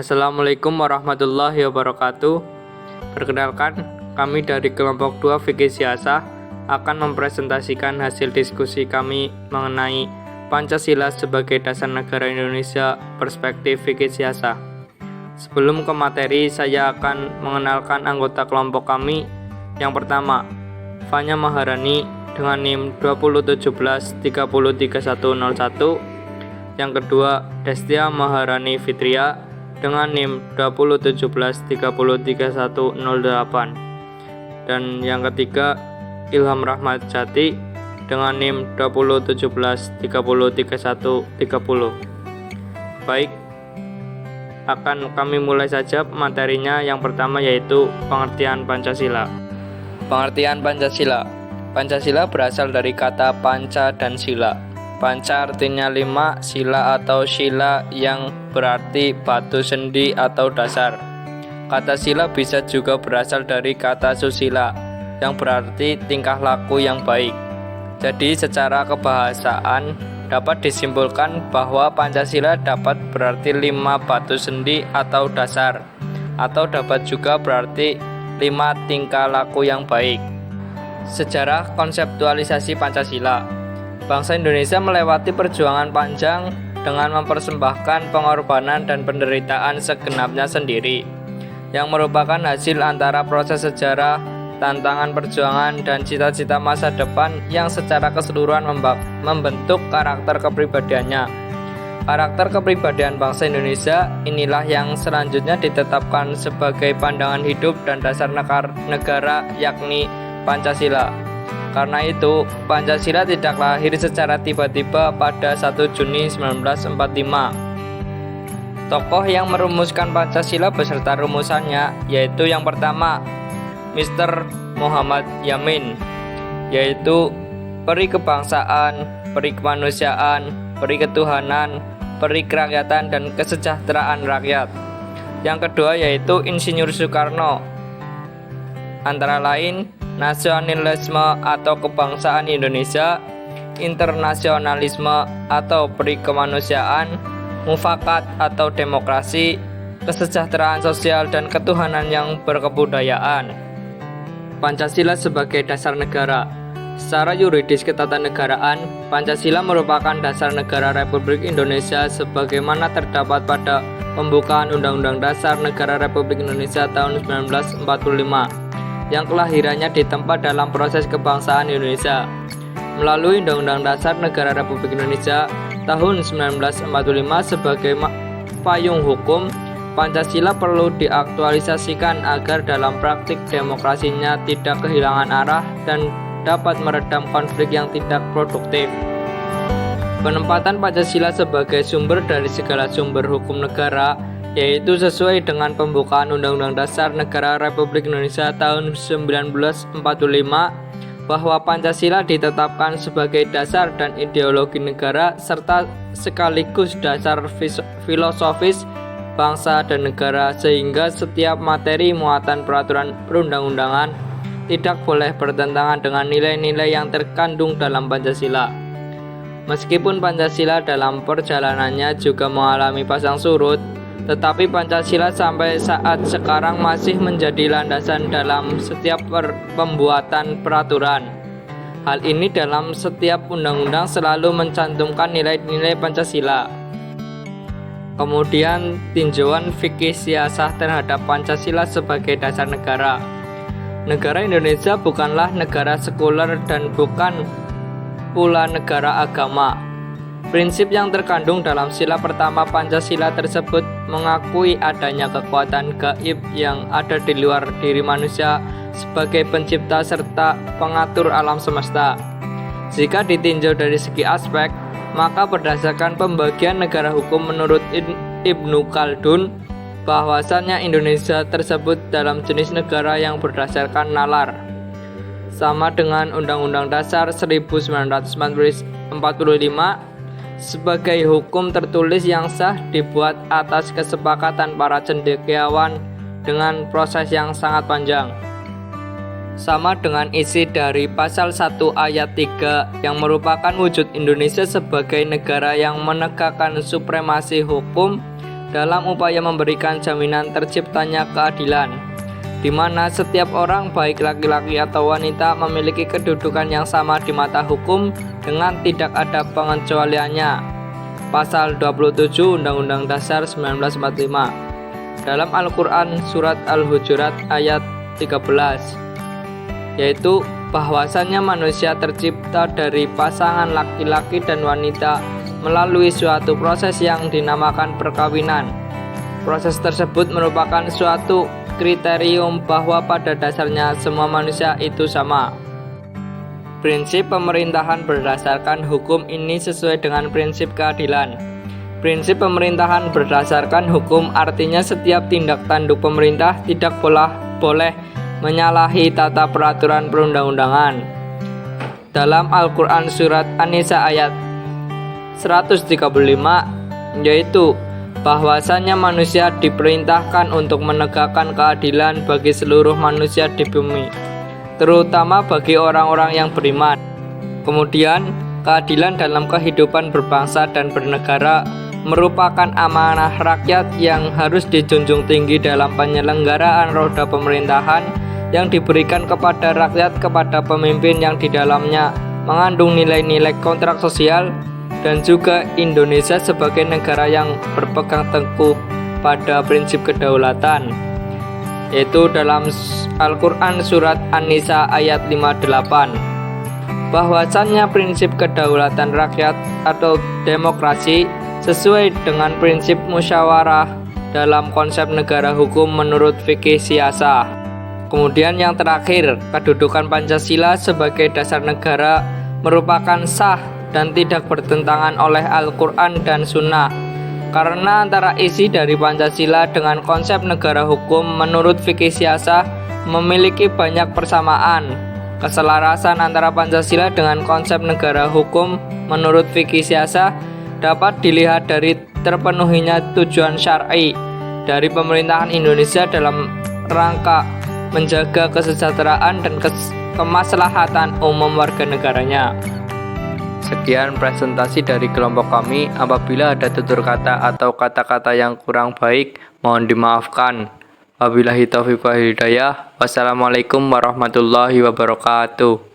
Assalamualaikum warahmatullahi wabarakatuh. Perkenalkan, kami dari kelompok 2 Fikih Siasah akan mempresentasikan hasil diskusi kami mengenai Pancasila sebagai dasar negara Indonesia perspektif Fikih Siasah. Sebelum ke materi, saya akan mengenalkan anggota kelompok kami. Yang pertama, Fanya Maharani dengan NIM 2017303101. Yang kedua, Destia Maharani Fitria dengan NIM 2017303108. Dan yang ketiga, Ilham Rahmat Jati dengan NIM 2017303130. Baik, akan kami mulai saja materinya. Yang pertama yaitu pengertian Pancasila. Pengertian Pancasila. Pancasila berasal dari kata panca dan sila. Panca artinya 5, sila atau sila yang berarti batu sendi atau dasar. Kata sila bisa juga berasal dari kata susila yang berarti tingkah laku yang baik. Jadi secara kebahasaan dapat disimpulkan bahwa Pancasila dapat berarti 5 batu sendi atau dasar, atau dapat juga berarti 5 tingkah laku yang baik. Sejarah konseptualisasi Pancasila. Bangsa Indonesia melewati perjuangan panjang dengan mempersembahkan pengorbanan dan penderitaan segenapnya sendiri, yang merupakan hasil antara proses sejarah, tantangan perjuangan, dan cita-cita masa depan yang secara keseluruhan membentuk karakter kepribadiannya. Karakter kepribadian bangsa Indonesia inilah yang selanjutnya ditetapkan sebagai pandangan hidup dan dasar negara, yakni Pancasila. Karena itu, Pancasila tidak lahir secara tiba-tiba pada 1 Juni 1945. Tokoh yang merumuskan Pancasila beserta rumusannya yaitu yang pertama, Mr. Muhammad Yamin, yaitu peri kebangsaan, peri kemanusiaan, peri ketuhanan, peri kerakyatan, dan kesejahteraan rakyat. Yang kedua yaitu Insinyur Soekarno, antara lain nasionalisme atau kebangsaan Indonesia, internasionalisme atau peri kemanusiaan, mufakat atau demokrasi, kesejahteraan sosial, dan ketuhanan yang berkebudayaan. Pancasila sebagai dasar negara. Secara yuridis ketatanegaraan, Pancasila merupakan dasar negara Republik Indonesia sebagaimana terdapat pada pembukaan Undang-Undang Dasar Negara Republik Indonesia tahun 1945. Yang kelahirannya ditempa dalam proses kebangsaan Indonesia. Melalui Undang-Undang Dasar Negara Republik Indonesia tahun 1945 sebagai payung hukum, Pancasila perlu diaktualisasikan agar dalam praktik demokrasinya tidak kehilangan arah dan dapat meredam konflik yang tidak produktif. Penempatan Pancasila sebagai sumber dari segala sumber hukum negara, yaitu sesuai dengan pembukaan Undang-Undang Dasar Negara Republik Indonesia tahun 1945, bahwa Pancasila ditetapkan sebagai dasar dan ideologi negara serta sekaligus dasar filosofis bangsa dan negara, sehingga setiap materi muatan peraturan perundang-undangan tidak boleh bertentangan dengan nilai-nilai yang terkandung dalam Pancasila. Meskipun Pancasila dalam perjalanannya juga mengalami pasang surut, tetapi Pancasila sampai saat sekarang masih menjadi landasan dalam setiap pembuatan peraturan. Hal ini dalam setiap undang-undang selalu mencantumkan nilai-nilai Pancasila. Kemudian tinjauan fikih siasah terhadap Pancasila sebagai dasar negara. Negara Indonesia bukanlah negara sekuler dan bukan pula negara agama. Prinsip yang terkandung dalam sila pertama Pancasila tersebut mengakui adanya kekuatan gaib yang ada di luar diri manusia sebagai pencipta serta pengatur alam semesta. Jika ditinjau dari segi aspek, maka berdasarkan pembagian negara hukum menurut Ibnu Khaldun, bahwasannya Indonesia tersebut dalam jenis negara yang berdasarkan nalar, sama dengan Undang-Undang Dasar 1945, sebagai hukum tertulis yang sah dibuat atas kesepakatan para cendekiawan dengan proses yang sangat panjang. Sama dengan isi dari pasal 1 ayat 3 yang merupakan wujud Indonesia sebagai negara yang menegakkan supremasi hukum, dalam upaya memberikan jaminan terciptanya keadilan, di mana setiap orang baik laki-laki atau wanita memiliki kedudukan yang sama di mata hukum dengan tidak ada pengecualiannya. Pasal 27 Undang-Undang Dasar 1945. Dalam Al-Quran Surat Al-Hujurat ayat 13, yaitu bahwasannya manusia tercipta dari pasangan laki-laki dan wanita melalui suatu proses yang dinamakan perkawinan. Proses tersebut merupakan suatu kriterium bahwa pada dasarnya semua manusia itu sama. Prinsip pemerintahan berdasarkan hukum ini sesuai dengan prinsip keadilan. Prinsip pemerintahan berdasarkan hukum artinya setiap tindak tanduk pemerintah tidak boleh menyalahi tata peraturan perundang-undangan. Dalam Al-Quran Surat An-Nisa ayat 135, yaitu bahwasannya manusia diperintahkan untuk menegakkan keadilan bagi seluruh manusia di bumi, terutama bagi orang-orang yang beriman. Kemudian, keadilan dalam kehidupan berbangsa dan bernegara merupakan amanah rakyat yang harus dijunjung tinggi dalam penyelenggaraan roda pemerintahan yang diberikan kepada rakyat kepada pemimpin yang di dalamnya mengandung nilai-nilai kontrak sosial, dan juga Indonesia sebagai negara yang berpegang teguh pada prinsip kedaulatan, yaitu dalam Al-Quran Surat An-Nisa ayat 58, bahwasannya prinsip kedaulatan rakyat atau demokrasi sesuai dengan prinsip musyawarah dalam konsep negara hukum menurut fikih siasah. Kemudian yang terakhir, kedudukan Pancasila sebagai dasar negara merupakan sah dan tidak bertentangan oleh Al-Quran dan Sunnah, karena antara isi dari Pancasila dengan konsep negara hukum menurut fikih siasah memiliki banyak persamaan. Keselarasan antara Pancasila dengan konsep negara hukum menurut fikih siasah dapat dilihat dari terpenuhinya tujuan syar'i dari pemerintahan Indonesia dalam rangka menjaga kesejahteraan dan kemaslahatan umum warga negaranya. Sekian presentasi dari kelompok kami. Apabila ada tutur kata atau kata-kata yang kurang baik, mohon dimaafkan. Wabillahi taufiq wal hidayah. Wassalamualaikum warahmatullahi wabarakatuh.